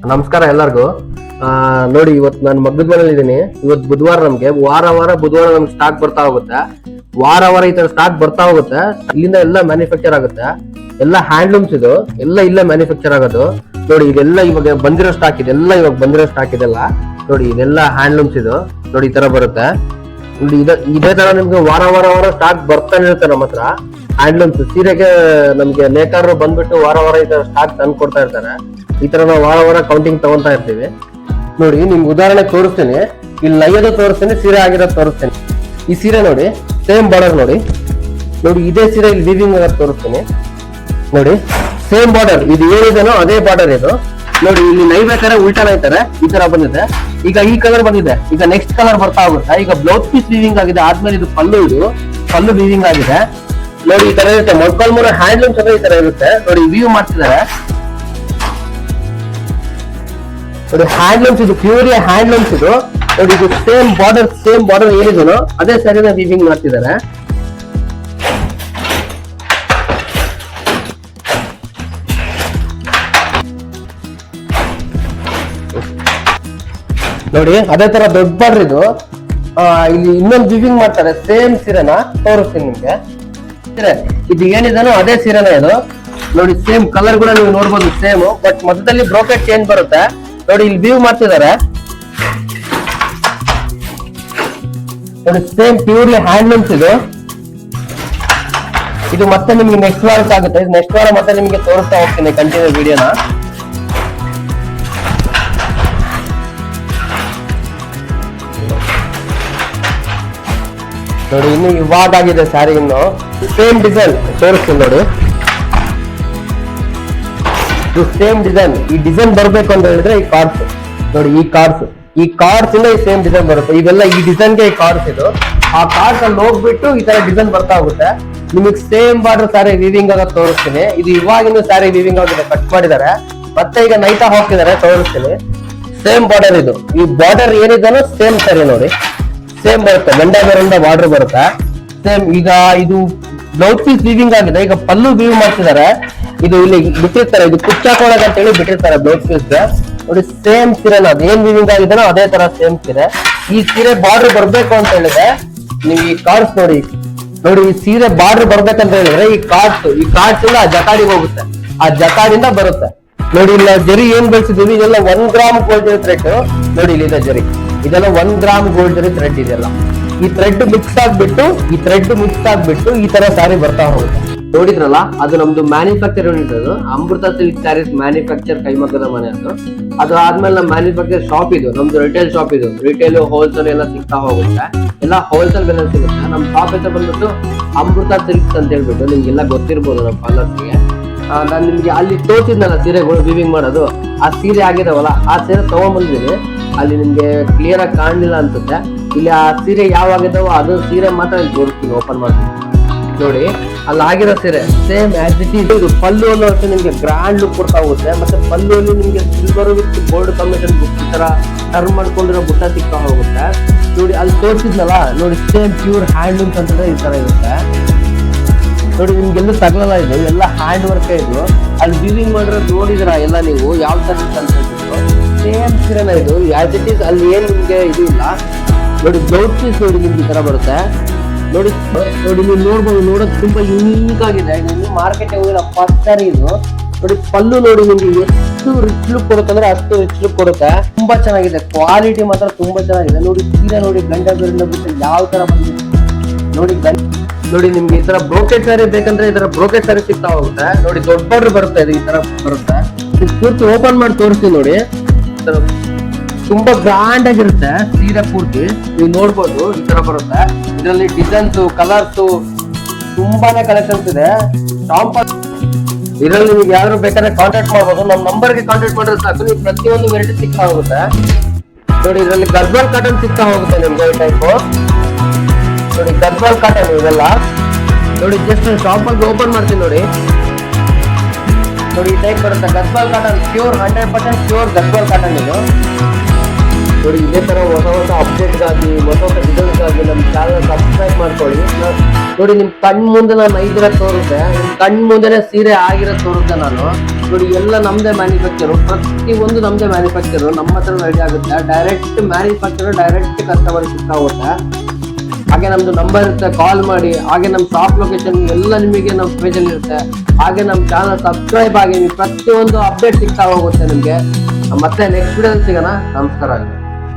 ನಮಸ್ಕಾರ ಎಲ್ಲರಿಗೂ. ನೋಡಿ, ಇವತ್ತು ನಾನು ಮಗ್ಗದ ಮನೇಲಿ ಇದ್ದೀನಿ. ಇವತ್ತು ಬುಧವಾರ, ನಮ್ಗೆ ವಾರ ಬುಧವಾರ ನಮ್ಗೆ ಸ್ಟಾಕ್ ಬರ್ತಾ ಹೋಗುತ್ತೆ. ವಾರ ಈ ತರ ಸ್ಟಾಕ್ ಬರ್ತಾ ಹೋಗುತ್ತೆ. ಇಲ್ಲಿಂದ ಎಲ್ಲ ಮ್ಯಾನುಫ್ಯಾಕ್ಚರ್ ಆಗುತ್ತೆ. ಎಲ್ಲ ಹ್ಯಾಂಡ್ಲೂಮ್ಸ್ ಇದು, ಎಲ್ಲ ಇಲ್ಲೇ ಮ್ಯಾನುಫ್ಯಾಕ್ಚರ್ ಆಗೋದು. ನೋಡಿ, ಇದೆಲ್ಲ ಇವಾಗ ಬಂದಿರೋ ಸ್ಟಾಕ್, ಇದೆಲ್ಲ ಇವಾಗ ಬಂದಿರೋ ಸ್ಟಾಕ್ ಇದೆಲ್ಲ. ನೋಡಿ, ಇದೆಲ್ಲ ಹ್ಯಾಂಡ್ಲೂಮ್ಸ್ ಇದು. ನೋಡಿ, ಈ ತರ ಬರುತ್ತೆ. ನೋಡಿ, ಇದೇ ತರ ನಿಮ್ಗೆ ವಾರ ಸ್ಟಾಕ್ ಬರ್ತಾನೆ ಇರುತ್ತೆ ನಮ್ಮ ಹತ್ರ. ಹ್ಯಾಂಡ್ಲೂಮ್ಸ್ ಸೀರೆಗೆ ನಮ್ಗೆ ನೇಕಾರರು ಬಂದ್ಬಿಟ್ಟು ವಾರ ಈ ತರ ಸ್ಟಾಕ್ ತಂದು ಕೊಡ್ತಾ ಇರ್ತಾರೆ. ಈ ತರ ನಾವು ವಾರ ಕೌಂಟಿಂಗ್ ತಗೊಂತಾ ಇರ್ತೀವಿ. ನೋಡಿ, ನಿಮ್ಗೆ ಉದಾಹರಣೆ ತೋರಿಸ್ತೀನಿ. ಇಲ್ಲಿ ನೈಯೋದು ತೋರಿಸ್ತೀನಿ, ಸೀರೆ ಆಗಿರೋದು ತೋರಿಸ್ತೀನಿ. ಈ ಸೀರೆ ನೋಡಿ, ಸೇಮ್ ಬಾರ್ಡರ್ ನೋಡಿ. ಇದೇ ಸೀರೆ ಇಲ್ಲಿ ವೀವಿಂಗ್ ಆಗೋದು ತೋರಿಸ್ತೀನಿ. ನೋಡಿ, ಸೇಮ್ ಬಾರ್ಡರ್, ಇದು ಏನಿದೆನೋ ಅದೇ ಬಾರ್ಡರ್ ಇದು. ನೋಡಿ, ಇಲ್ಲಿ ನೈಬೇಕಾದ್ರೆ ಉಲ್ಟಾನ ಐತಾರೆ, ಈ ತರ ಬಂದಿದೆ. ಈಗ ಈ ಕಲರ್ ಬಂದಿದೆ, ಈಗ ನೆಕ್ಸ್ಟ್ ಕಲರ್ ಬರ್ತಾ ಹೋಗುತ್ತೆ. ಈಗ ಬ್ಲೌಸ್ ಪೀಸ್ ವೀವಿಂಗ್ ಆಗಿದೆ, ಆದ್ಮೇಲೆ ಇದು ಪಲ್ಲು ವೀವಿಂಗ್ ಆಗಿದೆ. ನೋಡಿ, ಈ ತರ ಇರುತ್ತೆ. ಮೊದಲು ಹ್ಯಾಂಡ್ಲೂಮ್ಸ್ ಈ ತರ ಇರುತ್ತೆ. ನೋಡಿ, ವ್ಯೂ ಮಾಡ್ತಿದ್ದಾರೆ. ನೋಡಿ, ಹ್ಯಾಂಡ್ಲೂಮ್ಸ್ ಇದು, ಪ್ಯೂರಿ ಹ್ಯಾಂಡ್ಲೂಮ್ಸ್ ಇದು. ನೋಡಿ, ಇದು ಸೇಮ್ ಬಾರ್ಡರ್ ಏನಿದೆನೋ ಅದೇ ಸರಿನ ವೀವಿಂಗ್ ಮಾಡ್ತಿದ್ದಾರೆ. ನೋಡಿ, ಅದೇ ತರ ದೊಡ್ಡ ಬಾರ್ಡರ್ ಇದು. ಇಲ್ಲಿ ಇನ್ನೊಂದು ವೀವಿಂಗ್ ಮಾಡ್ತಾರೆ. ಸೇಮ್ ಸೀರೆನ ತೋರಿಸ್ತೀನಿ ನಿಮ್ಗೆ. ಸೀರೆ ಇದು ಏನಿದೆನೋ ಅದೇ ಸೀರೆನ ಇದು. ನೋಡಿ, ಸೇಮ್ ಕಲರ್ ಕೂಡ ನೀವು ನೋಡ್ಬೋದು, ಸೇಮ್. ಬಟ್ ಮಧ್ಯದಲ್ಲಿ ಬ್ರೋಕೆಟ್ ಚೇಂಜ್ ಬರುತ್ತೆ. ನೋಡಿ, ಇಲ್ಲಿ ವ್ಯೂ ಮಾಡ್ತಿದ್ದಾರೆ. ನೋಡಿ, ಸೇಮ್ ಪ್ಯೂರ್ಲಿ ಹ್ಯಾಂಡ್ಲೂಮ್ಸ್ ಇದು. ಇದು ಮತ್ತೆ ನಿಮ್ಗೆ ನೆಕ್ಸ್ಟ್ ವಾರ ಆಗುತ್ತೆ. ಇದು ನೆಕ್ಸ್ಟ್ ವಾರ ಮತ್ತೆ ನಿಮ್ಗೆ ತೋರಿಸ್ತಾ ಹೋಗ್ತೀನಿ ಕಂಟಿನ್ಯೂ ವಿಡಿಯೋನ. ನೋಡಿ, ಇನ್ನು ಇವಾಗ ಆಗಿದೆ ಸ್ಯಾರಿ. ಇನ್ನು ಸೇಮ್ ಡಿಸೈನ್ ತೋರಿಸ್ತೀನಿ ನೋಡಿ. ಇದು ಸೇಮ್ ಡಿಸೈನ್. ಈ ಡಿಸೈನ್ ಬರ್ಬೇಕು ಅಂತ ಹೇಳಿದ್ರೆ ಈ ಕಾರ್ಡ್ಸ್ ನೋಡಿ, ಈ ಕಾರ್ಡ್ಸ್ ಇಂದ ಈ ಸೇಮ್ ಡಿಸೈನ್ ಬರುತ್ತೆ. ಇವೆಲ್ಲ ಈ ಡಿಸೈನ್ಗೆ ಈ ಕಾರ್ಡ್ಸ್ ಇದು. ಆ ಕಾರ್ಡ್ಸ್ ಅಲ್ಲಿ ಹೋಗ್ಬಿಟ್ಟು ಈ ತರ ಡಿಸೈನ್ ಬರ್ತಾ ಹೋಗುತ್ತೆ. ನಿಮಗೆ ಸೇಮ್ ಬಾರ್ಡರ್ ಸ್ಯಾರಿ ವೀವಿಂಗ್ ಆಗೋದು ತೋರಿಸ್ತೀನಿ. ಇದು ಇವಾಗಿನ ಸ್ಯಾರಿ ವೀವಿಂಗ್ ಆಗಿದೆ, ಕಟ್ ಮಾಡಿದ್ದಾರೆ. ಮತ್ತೆ ಈಗ ನೈಟಾ ಹೋಗ್ತಿದ್ದಾರೆ, ತೋರಿಸ್ತೀನಿ. ಸೇಮ್ ಬಾರ್ಡರ್ ಇದು. ಈ ಬಾರ್ಡರ್ ಏನಿದೆನೋ ಸೇಮ್ ಸ್ಯಾರಿ ನೋಡಿ, ಸೇಮ್ ಬರುತ್ತೆ. ಗಂಡ ಬಾರ್ಡರ್ ಬರುತ್ತೆ ಸೇಮ್. ಈಗ ಇದು ಬ್ಲೌಸ್ ಪೀಸ್ ವೀವಿಂಗ್ ಆಗಿದೆ. ಈಗ ಪಲ್ಲು ವೀವ್ ಮಾಡ್ತಿದ್ದಾರೆ. ಇದು ಇಲ್ಲಿ ಬಿಟ್ಟಿರ್ತಾರೆ, ಇದು ಕುಚ್ಚಾಕೋಳಗ ಅಂತ ಹೇಳಿ ಬಿಟ್ಟಿರ್ತಾರೆ ಬ್ಲೌಸ್ ಪೀಸ್ಗೆ. ನೋಡಿ, ಸೇಮ್ ಸೀರೆ ಅದು ಏನ್ ವೀವಿಂಗ್ ಆಗಿದೆನೋ ಅದೇ ತರ ಸೇಮ್ ಸೀರೆ. ಈ ಸೀರೆ ಬಾರ್ಡರ್ ಬರ್ಬೇಕು ಅಂತ ಹೇಳಿದ್ರೆ ನೀವು ಈ ಕಾರ್ಡ್ಸ್ ನೋಡಿ. ಈ ಸೀರೆ ಬಾರ್ಡರ್ ಬರ್ಬೇಕಂತ ಹೇಳಿದ್ರೆ ಈ ಕಾರ್ಡ್ಸ್ ಇಂದ ಆ ಜಕಾಡಿಗೆ ಹೋಗುತ್ತೆ, ಆ ಜಕಾಡಿಂದ ಬರುತ್ತೆ. ನೋಡಿ, ಇಲ್ಲ ಜರಿ ಏನ್ ಬೆಳೆಸಿದೀವಿ, ಇದೆಲ್ಲ 1 ಗ್ರಾಮ್ ಗೋಲ್ಡ್ ಜರಿ ಥ್ರೆಡ್. ನೋಡಿ, ಇಲ್ಲಿದೆ ಜರಿ, ಇದೆಲ್ಲ 1 ಗ್ರಾಮ್ ಗೋಲ್ಡ್ ಜರಿ ಥ್ರೆಡ್ ಇದೆಲ್ಲ. ಈ ಥ್ರೆಡ್ ಮಿಕ್ಸ್ ಆಗ್ಬಿಟ್ಟು ಈ ತರ ಸ್ಯಾರಿ ಬರ್ತಾ ಹೋಗುತ್ತೆ. ನೋಡಿದ್ರಲ್ಲ, ಅದು ನಮ್ದು ಮ್ಯಾನುಫ್ಯಾಕ್ಚರ್ ಯೂನಿಟ್. ಅದು ಅಮೃತ ಸಿಲ್ಕ್ ಸ್ಯಾರೀಸ್ ಮ್ಯಾನುಫ್ಯಾಕ್ಚರ್ ಕೈಮಗ್ಗದ ಮನೆ ಅದು ಆದ್ಮೇಲೆ ನಮ್ಮ ಮ್ಯಾನುಫ್ಯಾಕ್ಚರ್ ಶಾಪ್ ಇದು, ನಮ್ದು ರಿಟೇಲ್ ಶಾಪ್ ಇದು. ರಿಟೇಲ್ ಹೋಲ್ಸೇಲ್ ಎಲ್ಲ ಸಿಗ್ತಾ ಹೋಗುತ್ತೆ, ಎಲ್ಲ ಹೋಲ್ಸೇಲ್ ಬೆಲೆ ಸಿಗುತ್ತೆ. ನಮ್ಮ ಶಾಪ್ ಹೆಸರು ಬಂದ್ಬಿಟ್ಟು ಅಮೃತ ಸಿಲ್ಕ್ಸ್ ಅಂತ ಹೇಳ್ಬಿಟ್ಟು, ನಿಮ್ಗೆಲ್ಲ ಗೊತ್ತಿರ್ಬೋದು ನಮ್ಮ ಪಾರ್ಲರ್ಸ್ಗೆ. ನಾನು ನಿಮ್ಗೆ ಅಲ್ಲಿ ತೋರಿಸಿದ್ನಲ್ಲ ಸೀರೆಗಳು ವೀವಿಂಗ್ ಮಾಡೋದು, ಆ ಸೀರೆ ಆಗಿದಾವಲ್ಲ, ಆ ಸೀರೆ ತಗೊಂಡ್ಬಂದಿದ್ದೀನಿ. ಅಲ್ಲಿ ನಿಮ್ಗೆ ಕ್ಲಿಯರ್ ಆಗಿ ಕಾಣಲಿಲ್ಲ ಅನ್ಸುತ್ತೆ. ಇಲ್ಲಿ ಆ ಸೀರೆ ಯಾವಾಗಿದಾವೋ ಅದು ಸೀರೆ ಮಾತ್ರ ಇಲ್ಲಿ ತೋರಿಸ್ತೀನಿ, ಓಪನ್ ಮಾಡ್ತೀನಿ. ನೋಡಿ, ಅಲ್ಲಿ ಆಗಿರೋ ಸೀರೆ ಸೇಮ್ ಆಸ್ ಇಟ್ ಈಸ್. ಇದು ಪಲ್ಲು ಅನ್ನೋ ನಿಮ್ಗೆ ಗ್ರ್ಯಾಂಡ್ ಲುಕ್ ಕೊಡ್ತಾ ಹೋಗುತ್ತೆ. ಮತ್ತೆ ಪಲ್ಲುವಲ್ಲಿ ನಿಮ್ಗೆ ಸಿಲ್ವರ್ ವಿತ್ ಗೋಲ್ಡ್ ಕಾಂಬಿನೇಷನ್ ಈ ತರ ಟರ್ನ್ ಮಾಡ್ಕೊಂಡಿರೋ ಬುಟ್ಟ ಸಿಗ್ತಾ ಹೋಗುತ್ತೆ. ನೋಡಿ, ಅಲ್ಲಿ ತೋರಿಸಿದ್ನಲ್ಲ, ನೋಡಿ ಸೇಮ್ ಪ್ಯೂರ್ ಹ್ಯಾಂಡ್ಲೂಮ್ಸ್ ಅಂತಂದ್ರೆ ಈ ತರ ಇರುತ್ತೆ. ನೋಡಿ, ನಿಮ್ಗೆಲ್ಲ ತಗಲಲ್ಲ, ಇದು ಎಲ್ಲ ಹ್ಯಾಂಡ್ ವರ್ಕ್ ಇದು. ಅಲ್ಲಿ ವೀವಿಂಗ್ ಮಾಡಿರೋದು ನೋಡಿದ್ರ ಎಲ್ಲ ನೀವು ಯಾವ ತರ ಅಂತ ಸೇಮ್ ಸೀರೆನ ಇದು ಆಸ್ ಇಟ್ ಈಸ್. ಅಲ್ಲಿ ಏನ್ ನಿಮ್ಗೆ ಇದು ಇಲ್ಲ. ನೋಡಿ, ಬ್ಲೌಸ್ ಪೀಸ್ ನೋಡಿ ನಿಮ್ಗೆ ಈ ತರ ಬರುತ್ತೆ. ನೋಡಿ, ನೀವು ನೋಡ್ಬೋದು, ನೋಡೋದು ತುಂಬಾ ಯುನೀಕ್ ಆಗಿದೆ. ಇದು ಮಾರ್ಕೆಟ್ ಹೋಗಿರೋ ಫಸ್ಟ್ ಸ್ಯಾರಿ ಇದು. ನೋಡಿ, ಪಲ್ಲು ನೋಡಿ ನಿಮ್ಗೆ ಎಷ್ಟು ರಿಚ್ ಲುಕ್ ಕೊಡುತ್ತೆ ಅಂದ್ರೆ ಅಷ್ಟು ರಿಚ್ ಲುಕ್ ಕೊಡುತ್ತೆ. ತುಂಬಾ ಚೆನ್ನಾಗಿದೆ, ಕ್ವಾಲಿಟಿ ಮಾತ್ರ ತುಂಬಾ ಚೆನ್ನಾಗಿದೆ. ನೋಡಿ, ಸೀರೆ ನೋಡಿ, ಗಂಡ ಬೇರೆ ಬಿಟ್ಟು ಯಾವ ತರ ಬಂದಿದೆ ನೋಡಿ. ನಿಮ್ಗೆ ಈ ತರ ಬ್ರೋಕೆಟ್ ಸ್ಯಾರಿ ಬೇಕಂದ್ರೆ ಈ ತರ ಬ್ರೋಕೆಟ್ ಸ್ಯಾರಿ ಸಿಗ್ತಾ ಹೋಗುತ್ತೆ. ನೋಡಿ, ದೊಡ್ಡ ಬಾರ್ಡರ್ ಬರುತ್ತೆ, ಇದು ಈ ತರ ಬರುತ್ತೆ. ಪೂರ್ತಿ ಓಪನ್ ಮಾಡಿ ತೋರಿಸ್ತೀನಿ ನೋಡಿ. ತುಂಬಾ ಗ್ರಾಂಡ್ ಆಗಿರುತ್ತೆ ಸೀರೆ ಪೂರ್ತಿ, ನೀವು ನೋಡ್ಬೋದು. ಈ ತರ ಬರುತ್ತೆ. ಇದರಲ್ಲಿ ಡಿಸೈನ್ಸ್, ಕಲರ್ಸ್ ತುಂಬಾನೇ ಕಲೆಕ್ಷನ್ಸ್ ಇದೆ. ಇದರಲ್ಲಿ ನಿಮ್ಗೆ ಯಾರು ಬೇಕಾದ್ರೆ ಕಾಂಟ್ಯಾಕ್ಟ್ ಮಾಡ್ಬೋದು. ನಮ್ಮ ನಂಬರ್ಗೆ ಕಾಂಟ್ಯಾಕ್ಟ್ ಮಾಡಿದ್ರೆ ಸಾಕು, ನೀವು ಪ್ರತಿಯೊಂದು ವೆರೈಟಿ ಸಿಗ್ತಾ ಹೋಗುತ್ತೆ. ನೋಡಿ, ಇದರಲ್ಲಿ ಗರ್ಬಲ್ ಕಾಟನ್ ಸಿಗ್ತಾ ಹೋಗುತ್ತೆ ನಿಮ್ಗೆ ಈ ಟೈಪು. ನೋಡಿ, ಗರ್ಬಲ್ ಕಾಟನ್ ಇವೆಲ್ಲ. ನೋಡಿ, ಜಸ್ಟ್ ಶಾಪ್ ಅಲ್ಲಿ ಓಪನ್ ಮಾಡ್ತೀನಿ ನೋಡಿ. ನೋಡಿ, ಈ ಟೈಪ್ ಬರುತ್ತೆ ಗರ್ಬಲ್ ಕಾಟನ್, ಪ್ಯೂರ್ 100% ಪ್ಯೂರ್ ಗರ್ಬಲ್ ಕಾಟನ್ ಇದು. ನೋಡಿ ಇದೇ ತರ ಹೊಸ ಹೊಸ ಅಪ್ಡೇಟ್ಗಾಗಿ ಹೊಸ ಹೊಸ ಡಿಸೈನ್ಗಾಗಿ ನಮ್ಮ ಚಾನಲ್ ಸಬ್ಸ್ಕ್ರೈಬ್ ಮಾಡ್ಕೊಳ್ಳಿ. ನೋಡಿ ನಿಮ್ ಕಣ್ ಮುಂದೆ ನಾನು ಐದಿರ ತೋರಿಸ್ದೆ, ನಿಮ್ ಕಣ್ ಮುಂದೆನೆ ಸೀರೆ ಆಗಿರೋ ತೋರಿಸ್ದೆ ನಾನು. ನೋಡಿ ಎಲ್ಲ ನಮ್ದೇ ಮ್ಯಾನುಫ್ಯಾಕ್ಚರ್, ಪ್ರತಿ ಒಂದು ನಮ್ದೇ ಮ್ಯಾನುಫ್ಯಾಕ್ಚರ್, ನಮ್ಮ ಹತ್ರ ರೆಡಿ ಆಗುತ್ತೆ. ಡೈರೆಕ್ಟ್ ಮ್ಯಾನುಫ್ಯಾಕ್ಚರ್ ಡೈರೆಕ್ಟ್ ಕಸ್ಟಮರ್ ಸಿಕ್ಕಾಗುತ್ತೆ. ಹಾಗೆ ನಮ್ದು ನಂಬರ್ ಇರುತ್ತೆ, ಕಾಲ್ ಮಾಡಿ. ಹಾಗೆ ನಮ್ಮ ಶಾಪ್ ಲೊಕೇಶನ್ ಎಲ್ಲ ನಿಮಗೆ ನಮ್ಮ ಪೇಜಲ್ಲಿ ಇರುತ್ತೆ. ಹಾಗೆ ನಮ್ಮ ಚಾನಲ್ ಸಬ್ಸ್ಕ್ರೈಬ್ ಆಗಿ ಪ್ರತಿಯೊಂದು ಅಪ್ಡೇಟ್ ಸಿಗ್ತಾ ಹೋಗುತ್ತೆ ನಿಮಗೆ. ಮತ್ತೆ ನೆಕ್ಸ್ಟ್ ವಿಡಿಯೋದಲ್ಲಿ ಸಿಗೋಣ. ನಮಸ್ಕಾರ.